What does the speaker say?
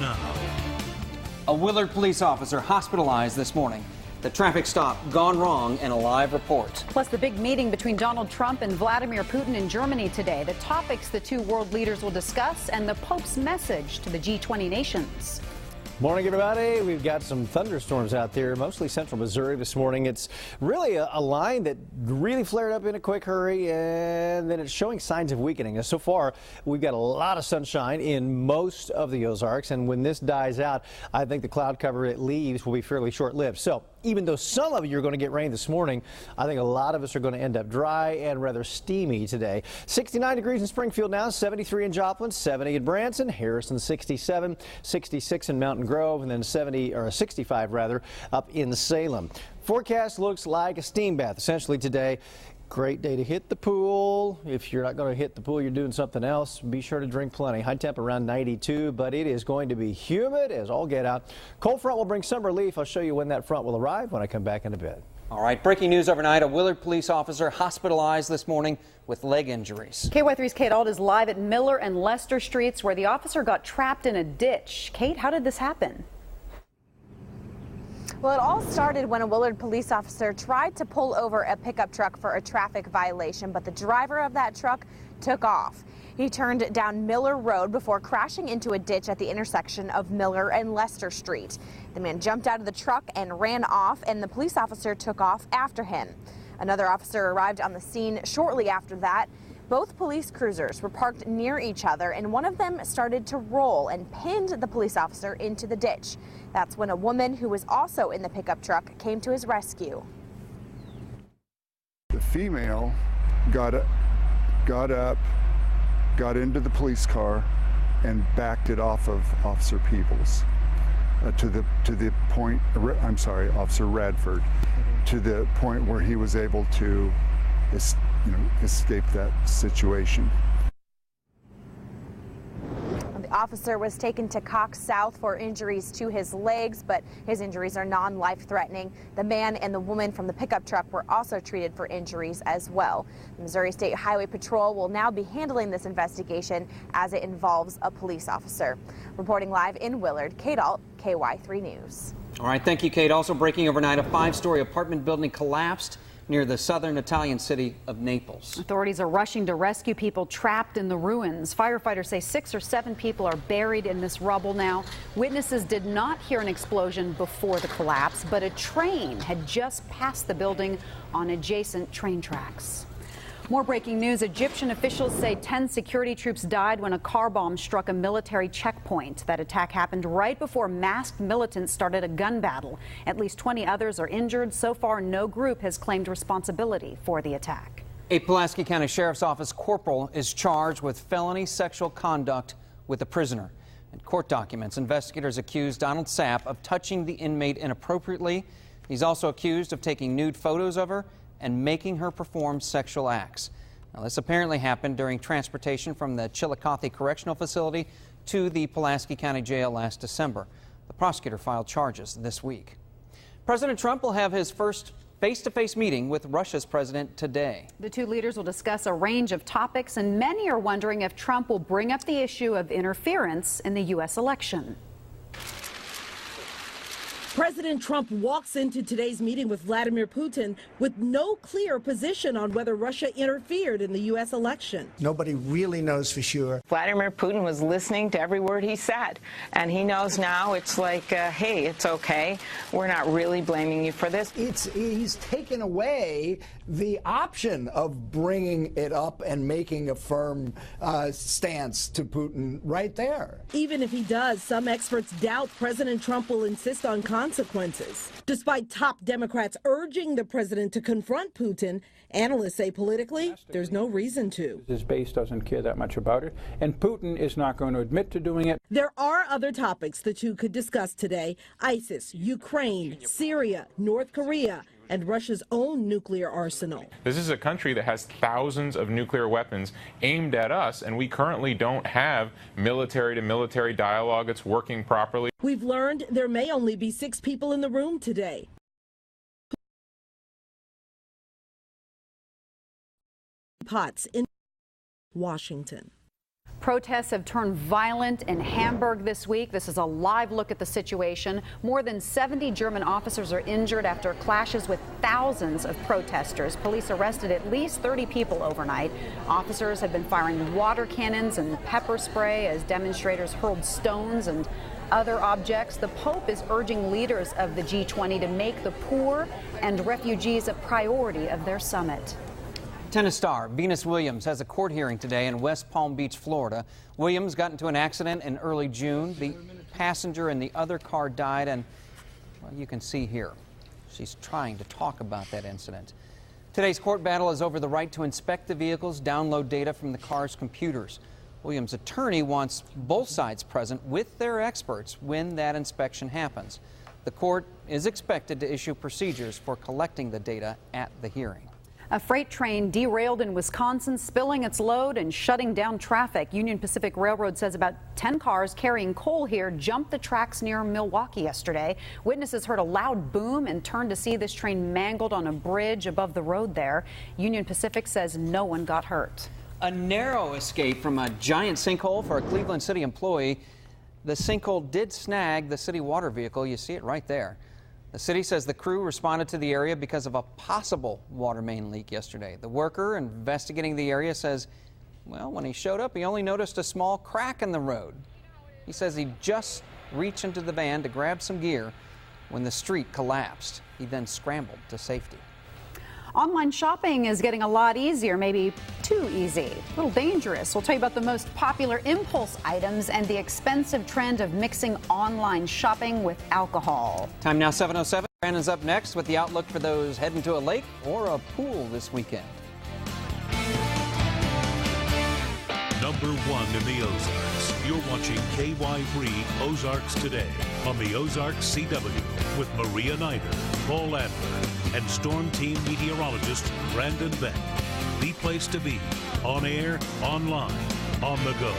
now. A Willard police officer hospitalized this morning. The traffic stop gone wrong and a live report. Plus the big meeting between Donald Trump and Vladimir Putin in Germany today. The topics the two world leaders will discuss and the Pope's message to the G20 nations. Morning, everybody. We've got some thunderstorms out there, mostly central Missouri this morning. It's really a line that really flared up in a quick hurry, and then it's showing signs of weakening. So far, we've got a lot of sunshine in most of the Ozarks, and when this dies out, I think the cloud cover it leaves will be fairly short-lived. So even though some of you are going to get rain this morning, I think a lot of us are going to end up dry and rather steamy today. 69 degrees in Springfield now, 73 in Joplin, 70 in Branson, Harrison 67, 66 in Mountain Grove, and then 65 rather up in Salem. Forecast looks like a steam bath essentially today. Great day to hit the pool. If you're not going to hit the pool, you're doing something else. Be sure to drink plenty. High temp around 92, but it is going to be humid as all get out. Cold front will bring some relief. I'll show you when that front will arrive when I come back in a bit. All right, breaking news overnight. A Willard police officer hospitalized this morning with leg injuries. KY3's Kate Ault is live at Miller and Lester Streets where the officer got trapped in a ditch. Kate, how did this happen? Well, it all started when a Willard police officer tried to pull over a pickup truck for a traffic violation, but the driver of that truck took off. He turned down Miller Road before crashing into a ditch at the intersection of Miller and Lester Street. The man jumped out of the truck and ran off, and the police officer took off after him. Another officer arrived on the scene shortly after that. Both police cruisers were parked near each other, and one of them started to roll and pinned the police officer into the ditch. That's when a woman who was also in the pickup truck came to his rescue. The female got up, got into the police car, and backed it off of Officer Peebles to the point. I'm sorry, Officer Radford, to the point where he was able to escape that situation. The officer was taken to Cox South for injuries to his legs, but his injuries are non-life-threatening. The man and the woman from the pickup truck were also treated for injuries as well. The Missouri State Highway Patrol will now be handling this investigation as it involves a police officer. Reporting live in Willard, Kate Ault, KY3 News. All right, thank you, Kate. Also breaking overnight, a 5-story apartment building collapsed near the southern Italian city of Naples. Authorities are rushing to rescue people trapped in the ruins. Firefighters say 6 or 7 people are buried in this rubble now. Witnesses did not hear an explosion before the collapse, but a train had just passed the building on adjacent train tracks. More breaking news. Egyptian officials say 10 security troops died when a car bomb struck a military checkpoint. That attack happened right before masked militants started a gun battle. At least 20 others are injured. So far, no group has claimed responsibility for the attack. A Pulaski County Sheriff's Office corporal is charged with felony sexual conduct with a prisoner. In court documents, investigators accused Donald Sapp of touching the inmate inappropriately. He's also accused of taking nude photos of her and making her perform sexual acts. Now, this apparently happened during transportation from the Chillicothe Correctional Facility to the Pulaski County Jail last December. The prosecutor filed charges this week. President Trump will have his first face-to-face meeting with Russia's president today. The two leaders will discuss a range of topics, and many are wondering if Trump will bring up the issue of interference in the U.S. election. President Trump walks into today's meeting with Vladimir Putin with no clear position on whether Russia interfered in the U.S. election. Nobody really knows for sure. Vladimir Putin was listening to every word he said, and he knows now it's like, hey, it's okay. We're not really blaming you for this. He's taken away the option of bringing it up and making a firm stance to Putin right there. Even if he does, some experts doubt President Trump will insist on consequences. Despite top Democrats urging the president to confront Putin, analysts say politically, there's no reason to. His base doesn't care that much about it, and Putin is not going to admit to doing it. There are other topics the two could discuss today: ISIS, Ukraine, Syria, North Korea, and Russia's own nuclear arsenal. This is a country that has thousands of nuclear weapons aimed at us, and we currently don't have military-to-military dialogue that's working properly. We've learned there may only be 6 people in the room today. Potts in Washington. Protests have turned violent in Hamburg this week. This is a live look at the situation. More than 70 German officers are injured after clashes with thousands of protesters. Police arrested at least 30 people overnight. Officers have been firing water cannons and pepper spray as demonstrators hurled stones and other objects. The Pope is urging leaders of the G20 to make the poor and refugees a priority of their summit. Tennis star Venus Williams has a court hearing today in West Palm Beach, Florida. Williams got into an accident in early June. The passenger in the other car died, and well, you can see here, she's trying to talk about that incident. Today's court battle is over the right to inspect the vehicles, download data from the car's computers. Williams' attorney wants both sides present with their experts when that inspection happens. The court is expected to issue procedures for collecting the data at the hearing. A freight train derailed in Wisconsin, spilling its load and shutting down traffic. Union Pacific Railroad says about 10 cars carrying coal here jumped the tracks near Milwaukee yesterday. Witnesses heard a loud boom and turned to see this train mangled on a bridge above the road there. Union Pacific says no one got hurt. A narrow escape from a giant sinkhole for a Cleveland City employee. The sinkhole did snag the city water vehicle. You see it right there. The city says the crew responded to the area because of a possible water main leak yesterday. The worker investigating the area says, well, when he showed up, he only noticed a small crack in the road. He says he just reached into the van to grab some gear when the street collapsed. He then scrambled to safety. Online shopping is getting a lot easier, maybe too easy, a little dangerous. We'll tell you about the most popular impulse items and the expensive trend of mixing online shopping with alcohol. Time now 7:07. Brandon's up next with the outlook for those heading to a lake or a pool this weekend. Number 1 in the Ozarks. You're watching KY3 Ozarks Today on the Ozarks CW with Maria Nider, Paul Adler, and Storm Team meteorologist Brandon Beck. The place to be, on air, online, on the go.